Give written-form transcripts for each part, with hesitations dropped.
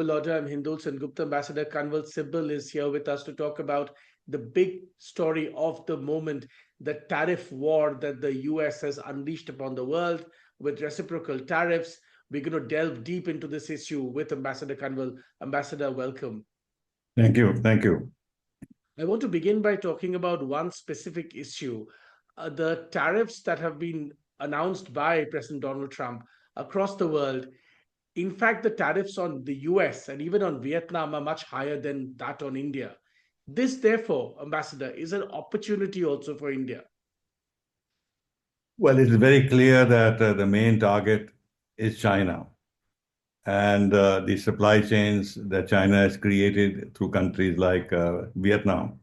Lodha. I'm Hindol Sengupta. Ambassador Kanwal Sibal is here with us to talk about the big story of the moment, the tariff war that the US has unleashed upon the world with reciprocal tariffs. We're going to delve deep into this issue with Ambassador Kanwal. Ambassador, welcome. Thank you. Thank you. I want to begin by talking about one specific issue, the tariffs that have been announced by President Donald Trump across the world. In fact, the tariffs on the US and even on Vietnam are much higher than that on India. This, therefore, Ambassador, is an opportunity also for India. Well, it's very clear that the main target is China. And the supply chains that China has created through countries like Vietnam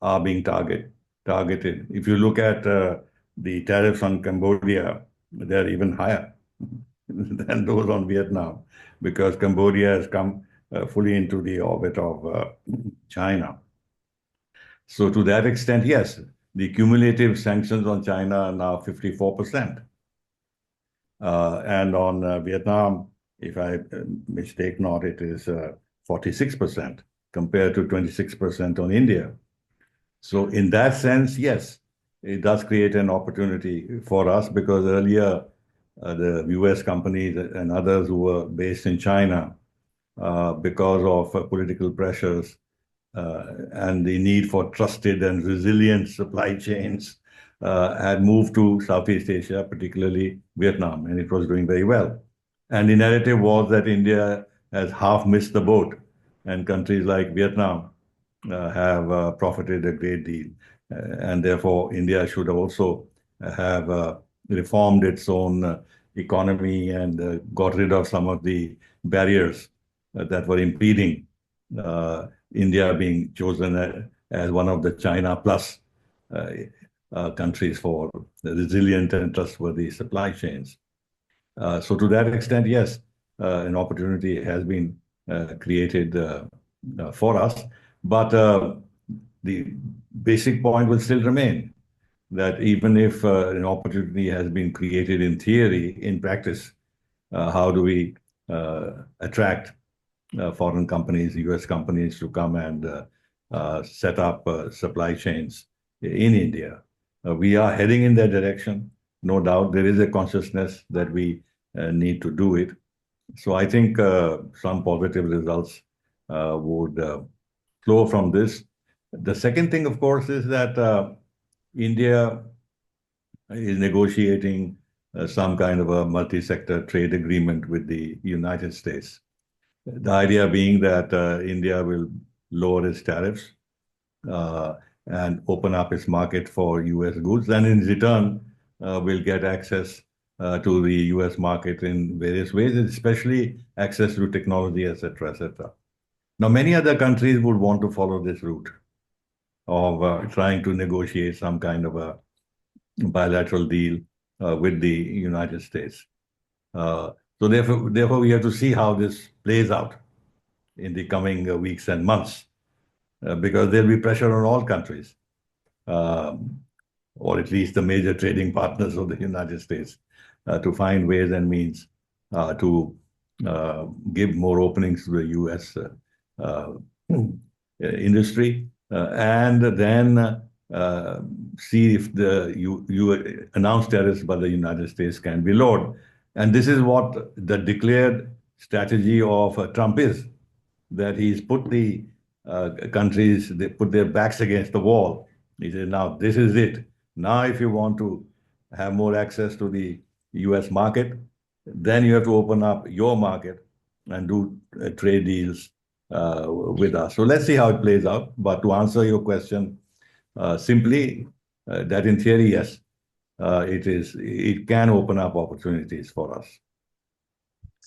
are being targeted. If you look at the tariffs on Cambodia, they're even higher than those on Vietnam, because Cambodia has come fully into the orbit of China. So to that extent, yes, the cumulative sanctions on China are now 54%. And on Vietnam, if I mistake not, it is 46% compared to 26% on India. So in that sense, yes, it does create an opportunity for us, because earlier the US companies and others who were based in China, because of political pressures and the need for trusted and resilient supply chains, had moved to Southeast Asia, particularly Vietnam, and it was doing very well. And the narrative was that India has half missed the boat, and countries like Vietnam have profited a great deal. And therefore, India should also have reformed its own economy and got rid of some of the barriers that were impeding India being chosen as one of the China plus countries for resilient and trustworthy supply chains. So to that extent, yes, an opportunity has been created for us. But the basic point will still remain that even if an opportunity has been created in theory, in practice, how do we attract foreign companies, US companies, to come and set up supply chains in India? We are heading in that direction. No doubt there is a consciousness that we need to do it. So I think some positive results would flow from this. The second thing, of course, is that India is negotiating some kind of a multi-sector trade agreement with the United States. The idea being that India will lower its tariffs and open up its market for US goods, and in return will get access to the US market in various ways, especially access to technology, etc., etc. Now, many other countries would want to follow this route of trying to negotiate some kind of a bilateral deal with the United States. So therefore, we have to see how this plays out in the coming weeks and months, because there'll be pressure on all countries, or at least the major trading partners of the United States, to find ways and means to give more openings to the US industry, and then see if the announced tariffs by the United States can be lowered. And this is what the declared strategy of Trump is, that he's put the countries, they put their backs against the wall. He said, now this is it. Now, if you want to have more access to the US market, then you have to open up your market and do trade deals with us. So let's see how it plays out. But to answer your question simply, that in theory, yes, it can open up opportunities for us.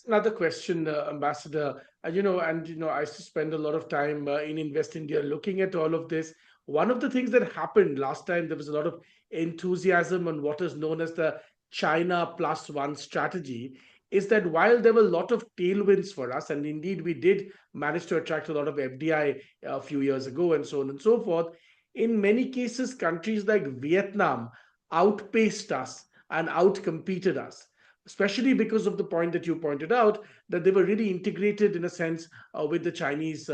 Another question, Ambassador. I used to spend a lot of time in Invest India looking at all of this. One of the things that happened last time, there was a lot of enthusiasm on what is known as the China plus one strategy, is that while there were a lot of tailwinds for us, and indeed we did manage to attract a lot of FDI a few years ago and so on and so forth, in many cases, countries like Vietnam outpaced us and outcompeted us. especially because of the point that you pointed out, that they were really integrated in a sense with the Chinese,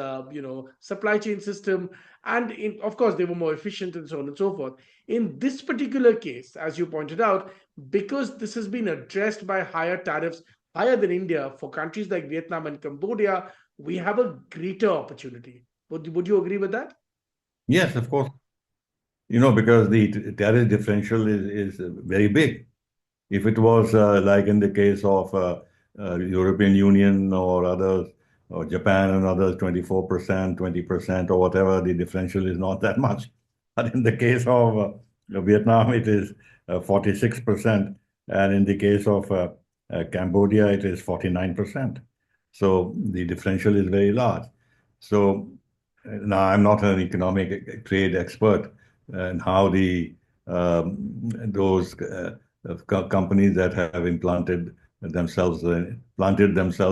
supply chain system, and of course they were more efficient and so on and so forth. In this particular case, as you pointed out, because this has been addressed by higher tariffs, higher than India for countries like Vietnam and Cambodia, we have a greater opportunity. Would you agree with that? Yes, of course. Because the tariff differential is very big. If it was like in the case of European Union or others, or Japan and others, 24%, 20% or whatever, the differential is not that much. But in the case of Vietnam, it is 46%. And in the case of Cambodia, it is 49%. So the differential is very large. So now I'm not an economic trade expert and how those companies that have planted themselves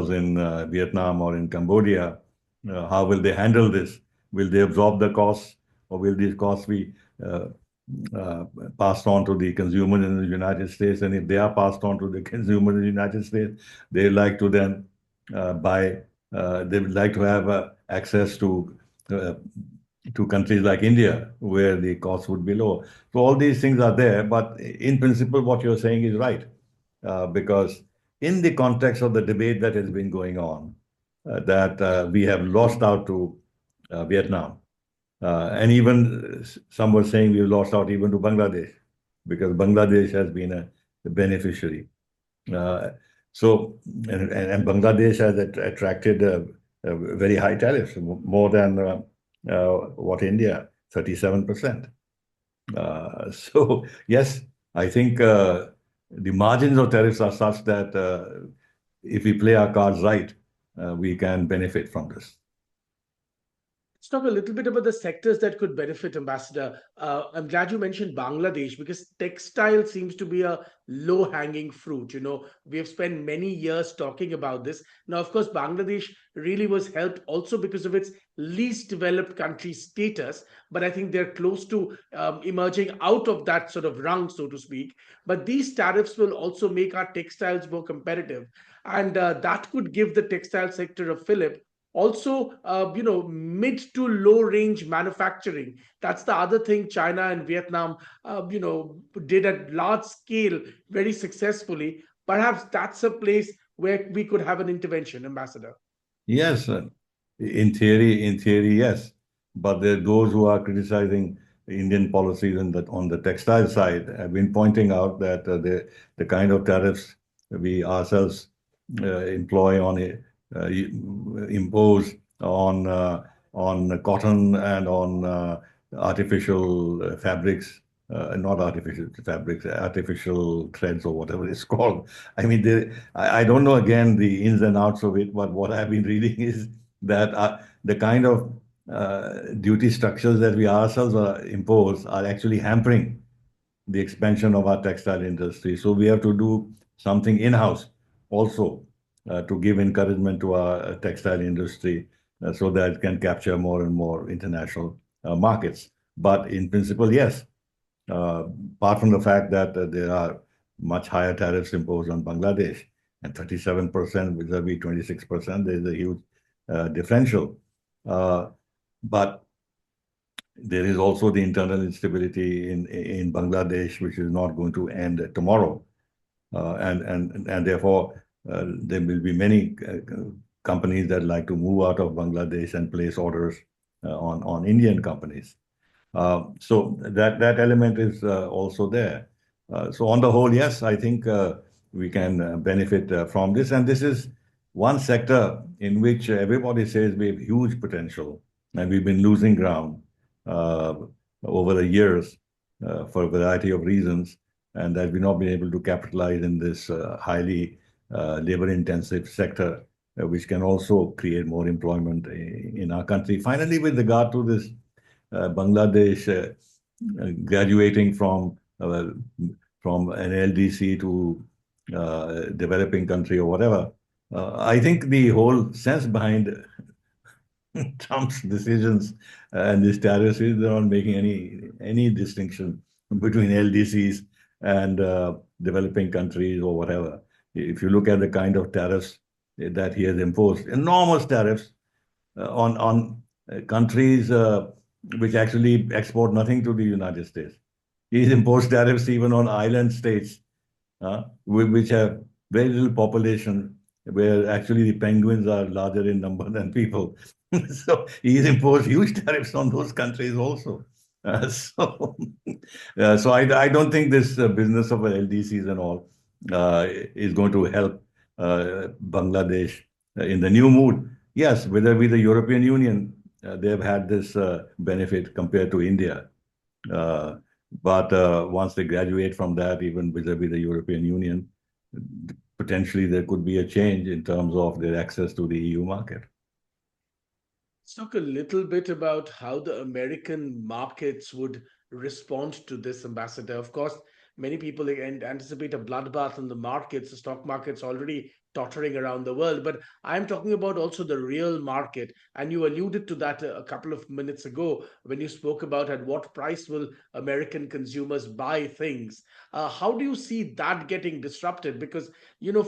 in Vietnam or in Cambodia, how will they handle this? Will they absorb the costs, or will these costs be uh, uh, passed on to the consumer in the United States? And if they are passed on to the consumer in the United States, they like to then buy. They would like to have access uh, to countries like India, where the cost would be low. So all these things are there, but in principle, what you're saying is right, because in the context of the debate that has been going on, that we have lost out to Vietnam, and even some were saying we've lost out even to Bangladesh, because Bangladesh has been a beneficiary. Uh, so, and Bangladesh has attracted very high tariffs, more than what India, 37%. So, yes, I think the margins of tariffs are such that if we play our cards right, we can benefit from this. Let's talk a little bit about the sectors that could benefit, Ambassador. I'm glad you mentioned Bangladesh because textile seems to be a low hanging fruit. We have spent many years talking about this. Now, of course, Bangladesh really was helped also because of its least developed country status, but I think they're close to emerging out of that sort of rung, so to speak. But these tariffs will also make our textiles more competitive, and that could give the textile sector a fillip. Also, mid to low range manufacturing, that's the other thing China and Vietnam did at large scale very successfully. Perhaps that's a place where we could have an intervention, Ambassador. Yes, in theory, yes. But there are those who are criticizing Indian policies on the textile side have been pointing out that the kind of tariffs we ourselves employ on it, impose on cotton and on artificial fabrics, not artificial fabrics, artificial threads or whatever it's called. I mean, I don't know again the ins and outs of it, but what I've been reading is that the kind of duty structures that we ourselves impose are actually hampering the expansion of our textile industry. So we have to do something in-house also to give encouragement to our textile industry so that it can capture more and more international markets. But in principle, yes, uh, apart from the fact that there are much higher tariffs imposed on Bangladesh, and 37% vis-à-vis 26%, there is a huge differential. Uh, but there is also the internal instability in Bangladesh, which is not going to end tomorrow. And therefore, there will be many companies that like to move out of Bangladesh and place orders on Indian companies. So that element is also there. So on the whole, yes, I think we can benefit from this. And this is one sector in which everybody says we have huge potential, and we've been losing ground uh, over the years for a variety of reasons, and that we've not been able to capitalize in this highly labor-intensive sector, which can also create more employment in our country. Finally, with regard to this Bangladesh graduating from an LDC to developing country or whatever. I think the whole sense behind Trump's decisions and these tariffs is they're not making any distinction between LDCs and developing countries or whatever. If you look at the kind of tariffs that he has imposed, enormous tariffs on countries which actually export nothing to the United States. He's imposed tariffs even on island states, which have very little population, where actually the penguins are larger in number than people. So he's imposed huge tariffs on those countries also. So, I don't think this business of LDCs and all is going to help Bangladesh in the new mood. Yes, whether with the European Union, they've had this benefit compared to India. Uh, but once they graduate from that, even vis-a-vis the European Union, potentially there could be a change in terms of their access to the EU market. Let's talk a little bit about how the American markets would respond to this, Ambassador. Of course, many people anticipate a bloodbath in the markets. The stock market's already tottering around the world, but I'm talking about also the real market. And you alluded to that a couple of minutes ago when you spoke about at what price will American consumers buy things. How do you see that getting disrupted? Because,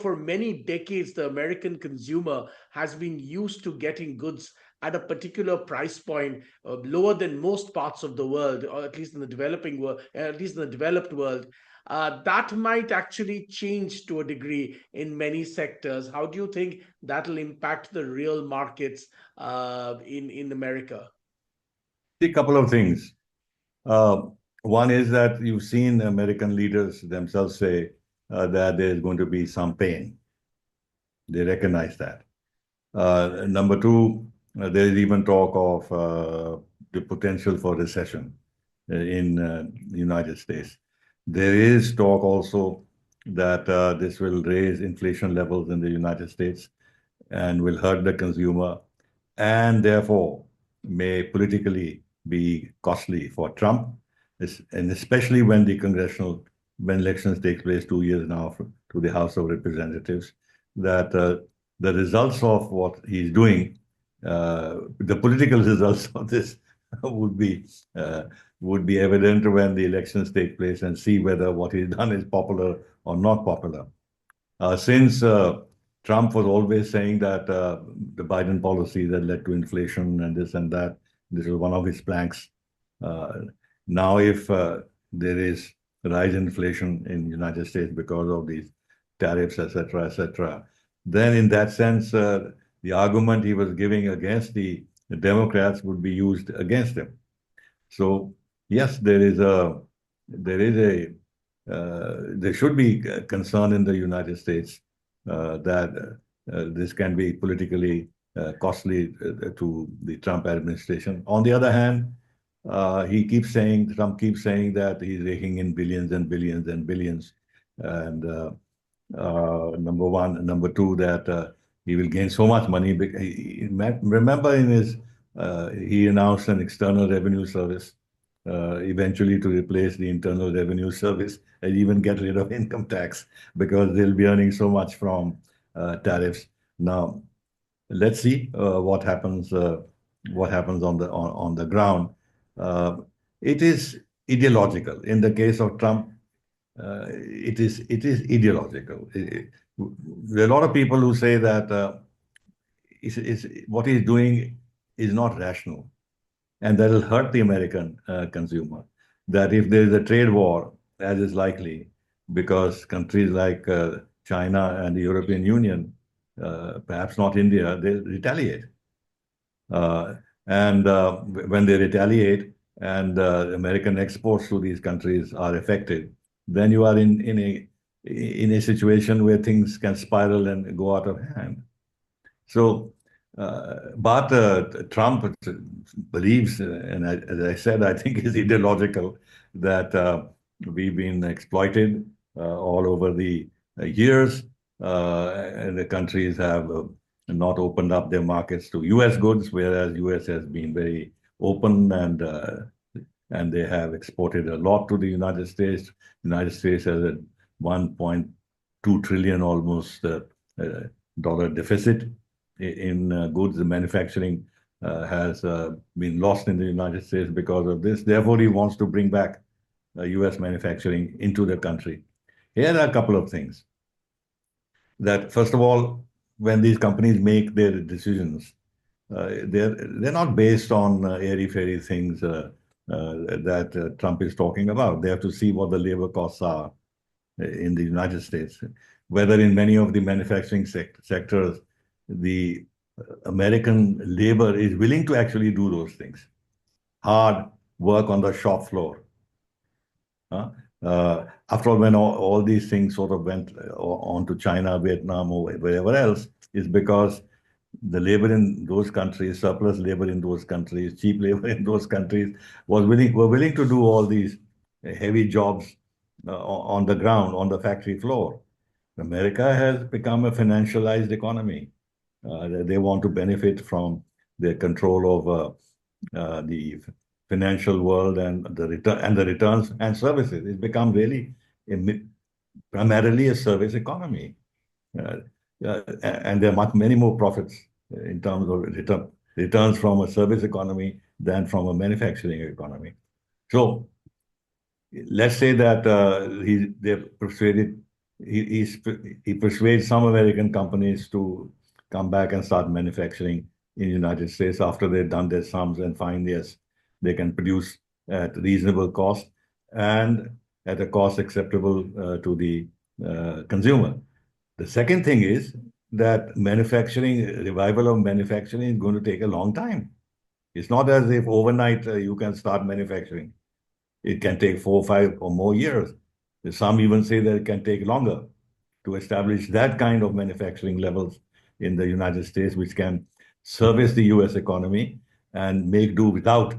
for many decades, the American consumer has been used to getting goods at a particular price point lower than most parts of the world, or at least in the developing world, at least in the developed world. That might actually change to a degree in many sectors. How do you think that'll impact the real markets in America? See, a couple of things. Uh, One is that you've seen American leaders themselves say that there's going to be some pain. They recognize that. Number two, there is even talk of the potential for recession in the United States. There is talk also that this will raise inflation levels in the United States and will hurt the consumer, and therefore may politically be costly for Trump, and especially when when elections take place 2 years now to the House of Representatives, that the results of what he's doing, the political results of this would be uh, would be evident when the elections take place and see whether what he's done is popular or not popular. Since Trump was always saying that the Biden policies had led to inflation and this and that, this was one of his planks. Uh, Now, if there is rise in inflation in the United States because of these tariffs, etc., then in that sense, the argument he was giving against the Democrats would be used against him. So yes, there should be concern in the United States that this can be politically costly to the Trump administration. On the other hand, Trump keeps saying that he's raking in billions and billions and billions, and number one. Number two, that he will gain so much money. Remember, he announced an external revenue service, eventually to replace the internal revenue service and even get rid of income tax because they'll be earning so much from tariffs. Now, let's see what happens on the ground. Uh, it is ideological. In the case of Trump, it is ideological. There are a lot of people who say that what he's doing is not rational, and that will hurt the American consumer. That if there is a trade war, as is likely, because countries like China and the European Union, perhaps not India, they'll retaliate. And when they retaliate and American exports to these countries are affected, then you are in a situation where things can spiral and go out of hand. So, but Trump believes, and as I said, I think is ideological, that we've been exploited all over the years, and the countries have not opened up their markets to U.S. goods, whereas U.S. has been very open and they have exported a lot to the United States. United States has a 1.2 trillion almost dollar deficit in goods. The manufacturing has been lost in the United States because of this. Therefore, he wants to bring back U.S. manufacturing into the country. Here are a couple of things. that first of all, when these companies make their decisions, they're not based on airy-fairy things that Trump is talking about. They have to see what the labor costs are in the United States, whether in many of the manufacturing sectors, the American labor is willing to actually do those things. Hard work on the shop floor. After all, when all these things sort of went on to China, Vietnam, or wherever else, is because the labor in those countries, surplus labor in those countries, cheap labor in those countries, were willing to do all these heavy jobs on the ground, on the factory floor. America has become a financialized economy. They want to benefit from their control over the financial world and the returns and services. It's become really primarily a service economy. Uh, and there are many more profits in terms of returns from a service economy than from a manufacturing economy. So let's say that they persuaded he persuades some American companies to come back and start manufacturing in the United States after they've done their sums and find, yes, they can produce at reasonable cost and at a cost acceptable to the consumer. The second thing is that revival of manufacturing is going to take a long time. It's not as if overnight you can start manufacturing. It can take 4, 5, or more years. Some even say that it can take longer to establish that kind of manufacturing levels in the United States, which can service the US economy and make do without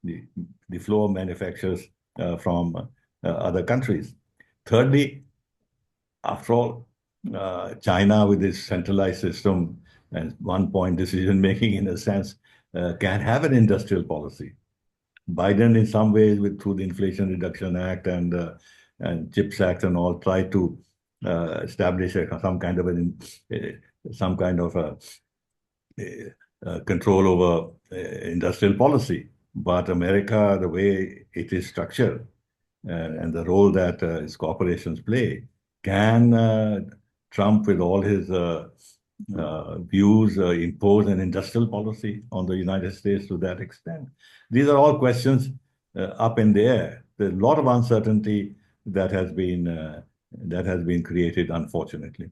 the flow of manufacturers from other countries. Thirdly, after all, China with its centralized system and one-point decision making, in a sense, can have an industrial policy. Biden, in some ways, through the Inflation Reduction Act and CHIPS Act and all, tried to establish some kind of control over industrial policy. But America, the way it is structured and the role that its corporations play, can Trump, with all his views, impose an industrial policy on the United States to that extent? These are all questions up in the air. There's a lot of uncertainty that has been created, unfortunately.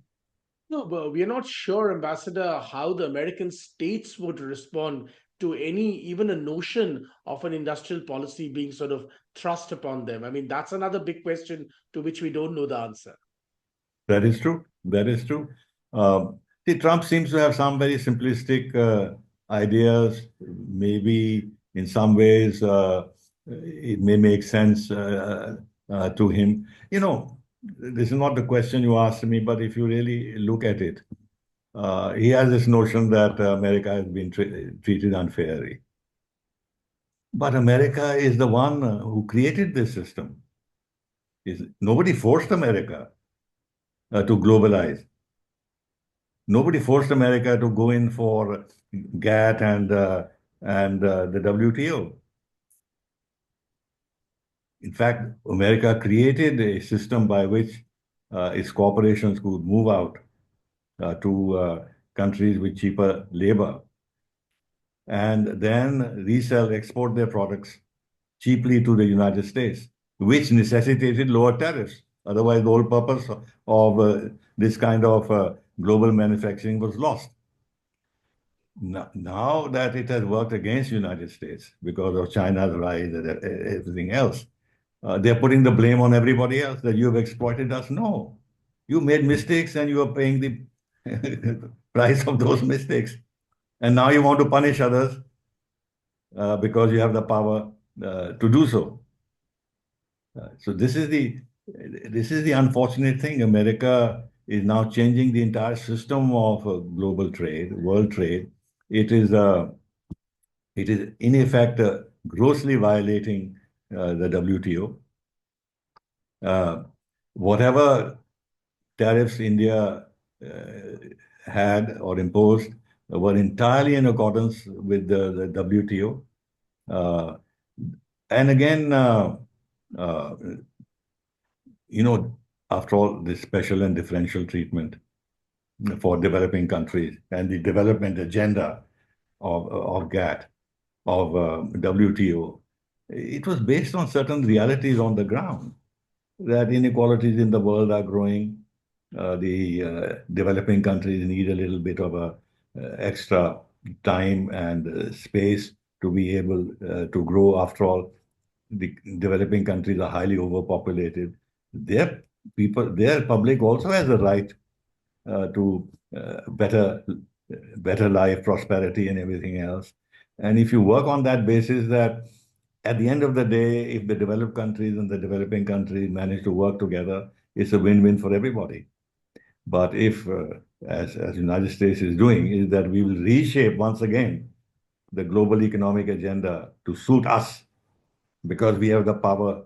No, but we are not sure, Ambassador, how the American states would respond to any, even a notion of an industrial policy being sort of thrust upon them. I mean, that's another big question to which we don't know the answer. That is true. That is true. See, Trump seems to have some very simplistic ideas. Maybe in some ways it may make sense to him. This is not the question you asked me, but if you really look at it, he has this notion that America has been treated unfairly. But America is the one who created this system. Nobody forced America to globalize. Nobody forced America to go in for GATT and the WTO. In fact, America created a system by which its corporations could move out to countries with cheaper labor and then export their products cheaply to the United States, which necessitated lower tariffs. Otherwise, the whole purpose of this kind of global manufacturing was lost. Now that it has worked against the United States because of China's rise and everything else, they're putting the blame on everybody else that you have exploited us. No, you made mistakes and you are paying the price of those mistakes. And now you want to punish others because you have the power to do so. So this is the unfortunate thing. America is now changing the entire system of global trade, world trade. It is in effect grossly violating the WTO. Whatever tariffs India had or imposed were entirely in accordance with the WTO. And again, after all, this special and differential treatment for developing countries and the development agenda of GATT, of WTO, it was based on certain realities on the ground, that inequalities in the world are growing. The developing countries need a little bit of a extra time and space to be able to grow. After all, the developing countries are highly overpopulated. Their people, their public also has a right to better life, prosperity, and everything else. And if you work on that basis, that at the end of the day, if the developed countries and the developing countries manage to work together, it's a win-win for everybody. But if, as United States is doing, is that we will reshape once again the global economic agenda to suit us, because we have the power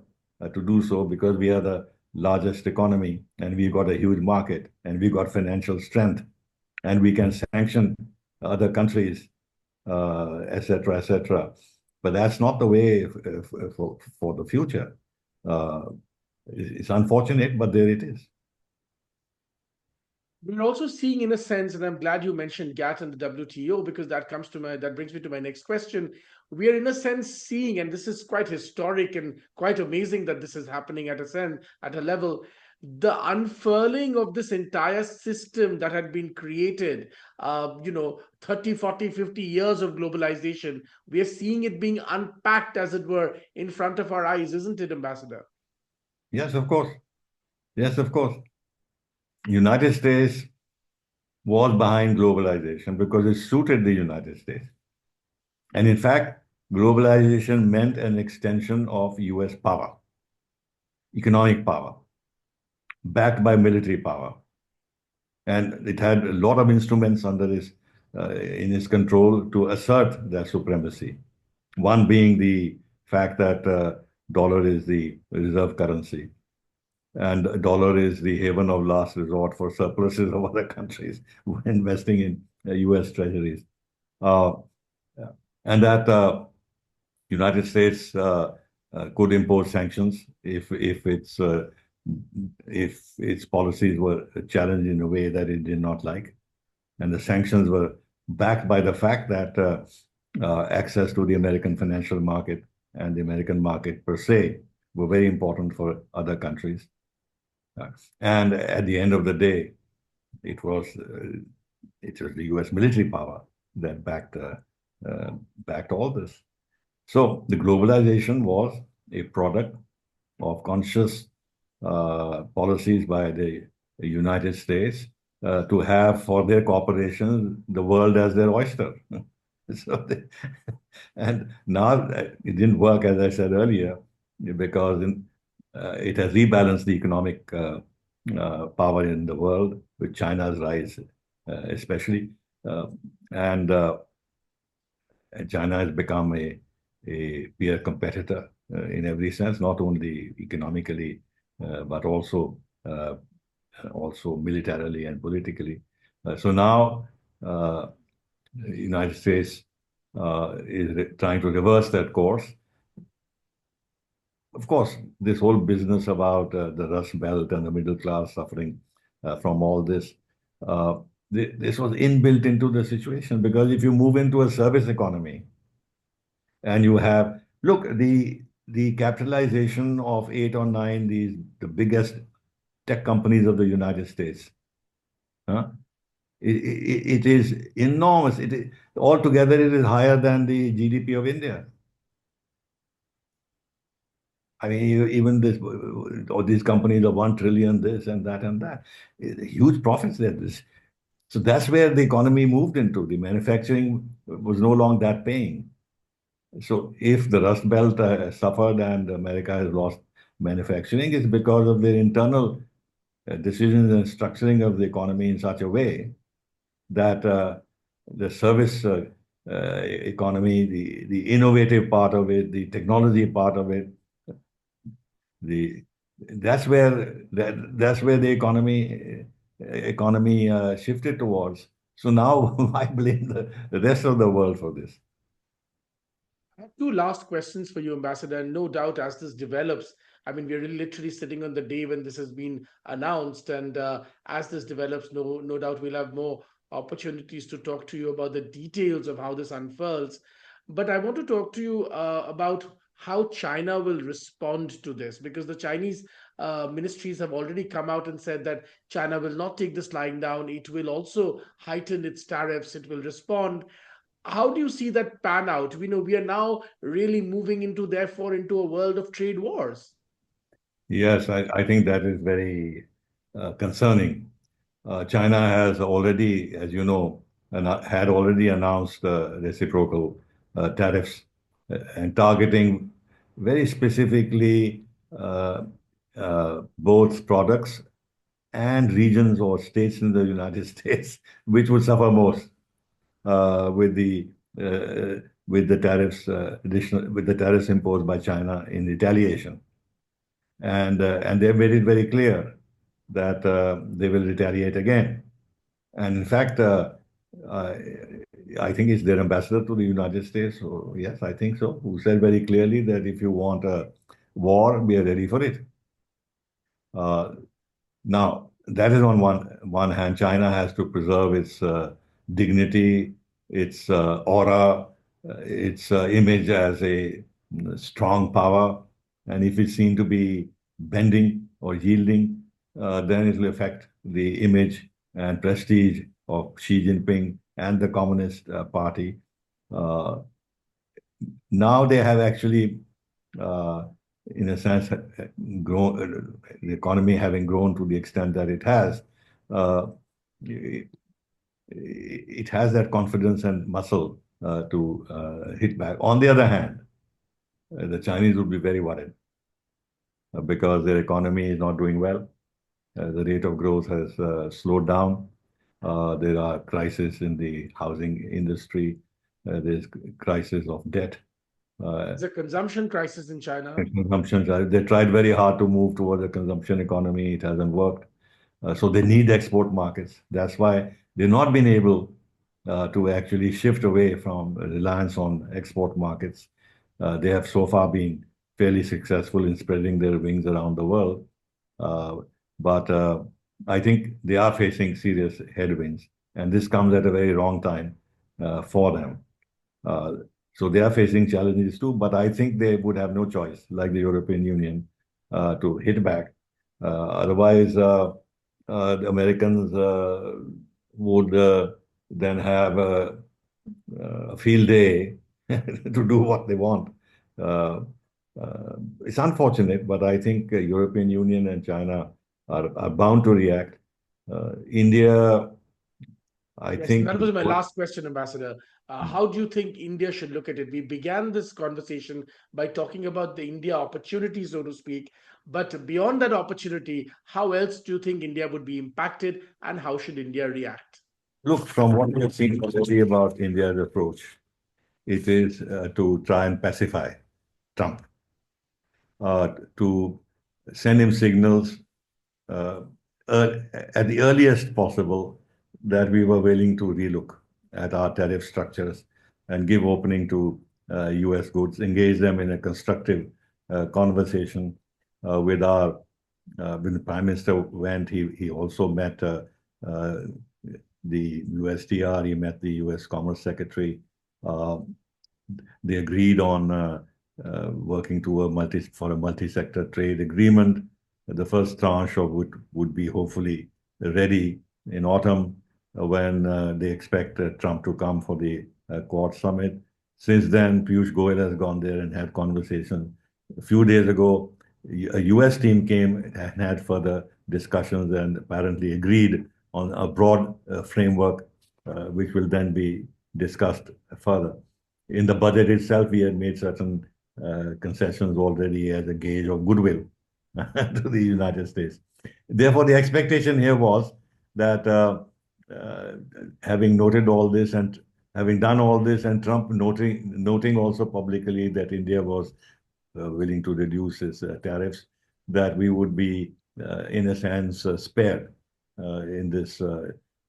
to do so, because we are the largest economy and we've got a huge market and we've got financial strength and we can sanction other countries, etc., etc. But that's not the way for the future. It's unfortunate, but there it is. We're also seeing, in a sense, and I'm glad you mentioned GATT and the WTO, because that brings me to my next question. We are, in a sense, seeing, and this is quite historic and quite amazing that this is happening at a level, the unfurling of this entire system that had been created, 30, 40, 50 years of globalization. We are seeing it being unpacked, as it were, in front of our eyes, isn't it, Ambassador? Yes, of course. Yes, of course. United States was behind globalization because it suited the United States. And in fact, globalization meant an extension of US power, economic power, backed by military power. And it had a lot of instruments in its control to assert that supremacy. One being the fact that dollar is the reserve currency, and dollar is the haven of last resort for surpluses of other countries investing in US treasuries. Uh, and that United States could impose sanctions if its policies were challenged in a way that it did not like. And the sanctions were backed by the fact that access to the American financial market and the American market per se were very important for other countries. And at the end of the day, it was the U.S. military power that backed all this. So the globalization was a product of conscious policies by the United States to have for their corporations the world as their oyster. And now it didn't work, as I said earlier, because it has rebalanced the economic power in the world with China's rise, especially. And China has become a peer competitor in every sense, not only economically, but also militarily and politically. So now the United States is trying to reverse that course. Of course, this whole business about the Rust Belt and the middle class suffering from all this, this was inbuilt into the situation, because if you move into a service economy and you have, look, the capitalization of 8 or 9, the biggest tech companies of the United States, it is enormous. Altogether, it is higher than the GDP of India. I mean, even all these companies are 1 trillion, this and that and that. Huge profits there. So that's where the economy moved into. The manufacturing was no longer that paying. So if the Rust Belt suffered and America has lost manufacturing, it's because of their internal decisions and structuring of the economy in such a way that the service economy, the innovative part of it, the technology part of it, that's where the economy shifted towards. So now I blame the rest of the world for this. I have two last questions for you, Ambassador. And no doubt, as this develops, I mean, we're literally sitting on the day when this has been announced, and as this develops, no doubt we'll have more opportunities to talk to you about the details of how this unfurls. But I want to talk to you about how China will respond to this, because the Chinese ministries have already come out and said that China will not take this lying down. It will also heighten its tariffs. It will respond. How do you see that pan out? We know we are now really moving into, therefore, into a world of trade wars. Yes, I think that is very concerning. China has already, as you know, had already announced reciprocal tariffs and targeting very specifically uh, both products and regions or states in the United States, which would suffer most uh, with the uh, with the tariffs additional with the tariffs imposed by China in retaliation, and they made it very clear that they will retaliate again. And in fact, I, I think it's their ambassador to the United States. So yes, I think so. Who said very clearly that if you want a war, we are ready for it. Uh, Now, that is on one hand. China has to preserve its dignity, its aura, its image as a strong power. And if it's seen to be bending or yielding, then it will affect the image and prestige of Xi Jinping and the Communist Party. Uh, Now they have actually, uh, in a sense, grown, the economy having grown to the extent that it has, uh, it, it has that confidence and muscle to hit back. On the other hand, the Chinese would be very worried because their economy is not doing well. The rate of growth has slowed down. There are crises in the housing industry. There's crisis of debt. Uh, There's a consumption crisis in China. Consumption, they tried very hard to move towards a consumption economy. It hasn't worked. So they need export markets. That's why they've not been able to actually shift away from reliance on export markets. They have so far been fairly successful in spreading their wings around the world. Uh, but I think they are facing serious headwinds, and this comes at a very wrong time for them. Uh, so they are facing challenges too, but I think they would have no choice, like the European Union, to hit back. Otherwise, the Americans would then have a field day to do what they want. Uh, it's unfortunate, but I think European Union and China are bound to react. India, I Yes, think, that was my last question, Ambassador. How do you think India should look at it? We began this conversation by talking about the India opportunity, so to speak. But beyond that opportunity, how else do you think India would be impacted, and how should India react? look, from what we have seen already about India's approach, it is to try and pacify Trump, to send him signals uh, at the earliest possible that we were willing to relook at our tariff structures and give opening to US goods, engage them in a constructive conversation with our when the Prime Minister went, he also met uh, the USTR, he met the US Commerce Secretary. Uh, they agreed on working to for a multi-sector trade agreement. The first tranche of would be hopefully ready in autumn when they expect Trump to come for the Quad summit. Since then, Piyush Goyal has gone there and had conversations. A few days ago, a US team came and had further discussions and apparently agreed on a broad framework, which will then be discussed further. In the budget itself, we had made certain concessions already as a gauge of goodwill to the United States. Therefore, the expectation here was that uh, having noted all this and having done all this, and Trump noting also publicly that India was willing to reduce its tariffs, that we would be, in a sense, spared in this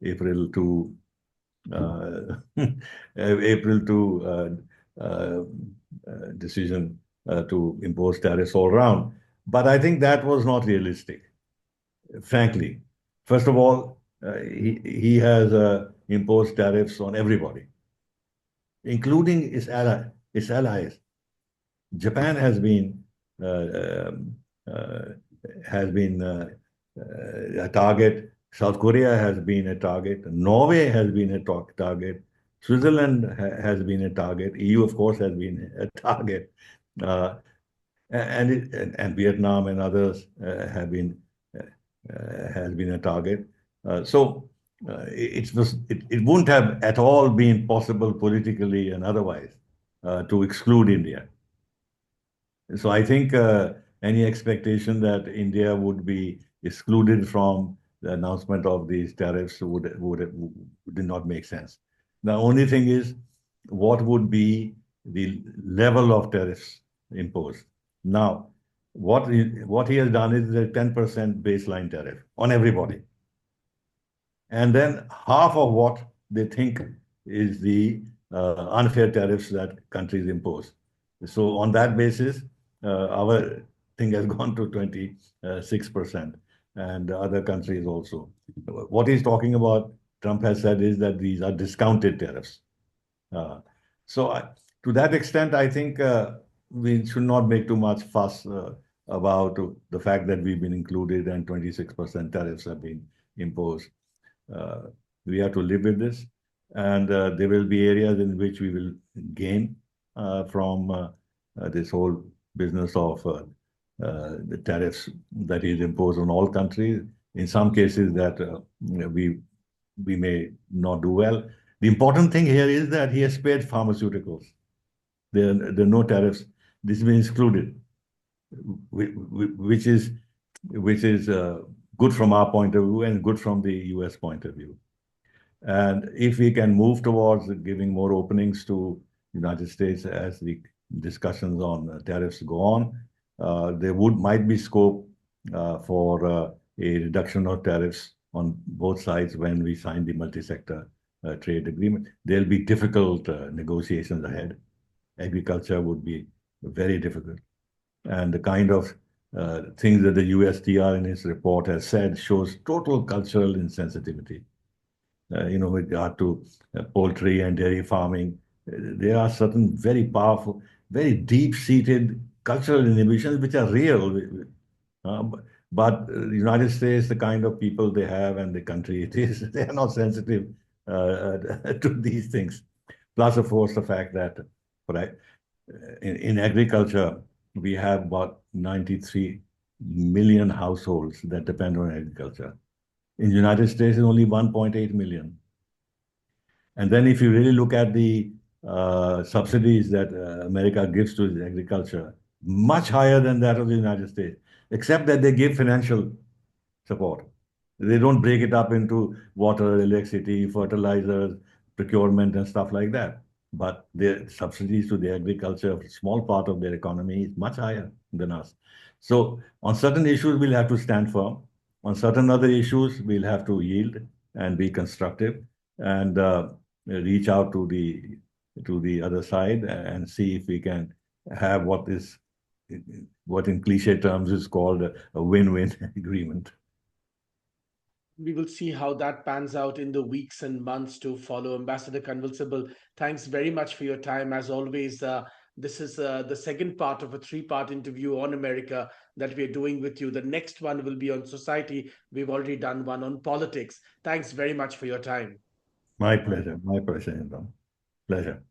April to uh, April to decision to impose tariffs all around. But I think that was not realistic, frankly. First of all, he has imposed tariffs on everybody, including its allies. Japan uh, um, uh, has been a target. South Korea has been a target. Norway has been a target. Switzerland has been a target. EU, of course, has been a target. Uh, and Vietnam and others have been has been a target. So it wouldn't have at all been possible politically and otherwise to exclude India. So I think any expectation that India would be excluded from the announcement of these tariffs would did not make sense. The only thing is, what would be the level of tariffs imposed? Now, what he has done is a 10% baseline tariff on everybody, and then half of what they think is the unfair tariffs that countries impose. So on that basis, our thing has gone to 26%, and other countries also. What he's talking about, Trump has said, is that these are discounted tariffs. Uh, so to that extent, I think we should not make too much fuss about the fact that we've been included and 26% tariffs have been imposed. Uh, we have to live with this, and there will be areas in which we will gain from this whole business of the tariffs that is imposed on all countries. In some cases, that we may not do well. The important thing here is that he has spared pharmaceuticals. There are no tariffs. This has been excluded, which is good from our point of view and good from the US point of view. And if we can move towards giving more openings to United States as the discussions on tariffs go on, there might be scope for a reduction of tariffs on both sides when we sign the multi-sector trade agreement. There'll be difficult negotiations ahead. Agriculture would be very difficult. And the kind of things that the USTR in its report has said shows total cultural insensitivity. With regard to poultry and dairy farming, there are certain very powerful, very deep-seated cultural inhibitions which are real. Uh, but the United States, the kind of people they have and the country it is, they are not sensitive to these things. Plus, of course, the fact that in agriculture, we have about 93 million households that depend on agriculture. In the United States, it's only 1.8 million. And then if you really look at the subsidies that America gives to agriculture, much higher than that of the United States, except that they give financial support. They don't break it up into water, electricity, fertilizers, procurement, and stuff like that. But their subsidies to the agriculture, a small part of their economy, is much higher than us. So on certain issues, we'll have to stand firm. On certain other issues, we'll have to yield and be constructive and reach out to the other side and see if we can have what in cliche terms is called a win-win agreement. We will see how that pans out in the weeks and months to follow. Ambassador Kanwal Sibal, thanks very much for your time. As always, this is the second part of a three-part interview on America that we are doing with you. The next one will be on society. We've already done one on politics. Thanks very much for your time. My pleasure. My pleasure, Hindol. Pleasure.